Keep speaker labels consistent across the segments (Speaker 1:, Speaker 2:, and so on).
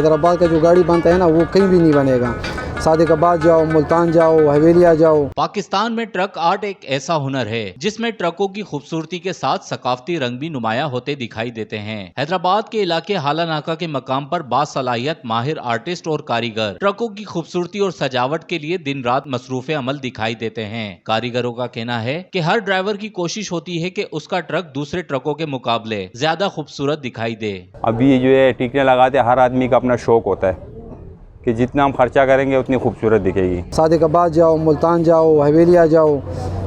Speaker 1: حیدرآباد کا جو گاڑی بنتا ہے نا وہ کہیں بھی نہیں بنے گا. صادق آباد جاؤ, ملتان جاؤ, حویلیہ جاؤ.
Speaker 2: پاکستان میں ٹرک آرٹ ایک ایسا ہنر ہے جس میں ٹرکوں کی خوبصورتی کے ساتھ ثقافتی رنگ بھی نمایاں ہوتے دکھائی دیتے ہیں. حیدرآباد کے علاقے حالہ ناکہ کے مقام پر باصلاحیت ماہر آرٹسٹ اور کاریگر ٹرکوں کی خوبصورتی اور سجاوٹ کے لیے دن رات مصروف عمل دکھائی دیتے ہیں. کاریگروں کا کہنا ہے کہ ہر ڈرائیور کی کوشش ہوتی ہے کہ اس کا ٹرک دوسرے ٹرکوں کے مقابلے زیادہ خوبصورت دکھائی دے.
Speaker 3: ابھی جو ہے ٹیکنے لگاتے ہر آدمی کا اپنا شوق ہوتا ہے کہ جتنا ہم خرچہ کریں گے اتنی خوبصورت دکھے گی.
Speaker 1: صادق آباد جاؤ, ملتان جاؤ, حویلیہ جاؤ,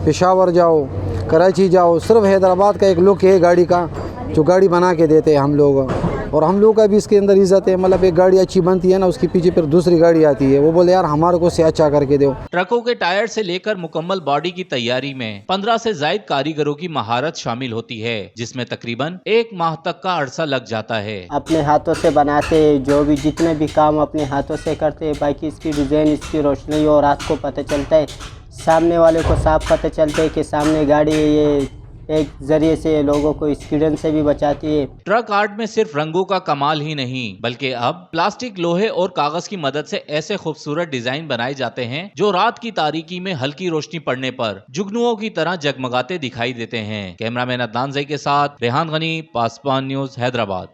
Speaker 1: پشاور جاؤ, کراچی جاؤ, صرف حیدرآباد کا ایک لک ہے گاڑی کا جو گاڑی بنا کے دیتے ہیں ہم لوگ. اور ہم لوگ کا بھی اس کے اندر عزت ہے. مطلب ایک گاڑی اچھی بنتی ہے نا, اس کے پیچھے پھر دوسری گاڑی آتی ہے, وہ بولے یار ہمارے کو سے اچھا کر کے دو.
Speaker 2: ٹرکوں کے ٹائر سے لے کر مکمل باڈی کی تیاری میں 15 سے زائد کاریگروں کی مہارت شامل ہوتی ہے, جس میں تقریباً 1 ماہ تک کا عرصہ لگ جاتا ہے.
Speaker 4: اپنے ہاتھوں سے بناتے, جو بھی جتنے بھی کام اپنے ہاتھوں سے کرتے, باقی اس کی ڈیزائن, اس کی روشنی اور رات کو پتہ چلتا ہے, سامنے والے کو صاف پتہ چلتا ہے کہ سامنے گاڑی ہے. یہ ایک ذریعے سے لوگوں کو ایکسیڈنٹ سے بھی بچاتی ہے.
Speaker 2: ٹرک آرٹ میں صرف رنگوں کا کمال ہی نہیں بلکہ اب پلاسٹک, لوہے اور کاغذ کی مدد سے ایسے خوبصورت ڈیزائن بنائے جاتے ہیں جو رات کی تاریکی میں ہلکی روشنی پڑنے پر جگنوؤں کی طرح جگمگاتے دکھائی دیتے ہیں. کیمرہ مین عدنان زئی کے ساتھ ریحان غنی, پاسبان نیوز, حیدرآباد.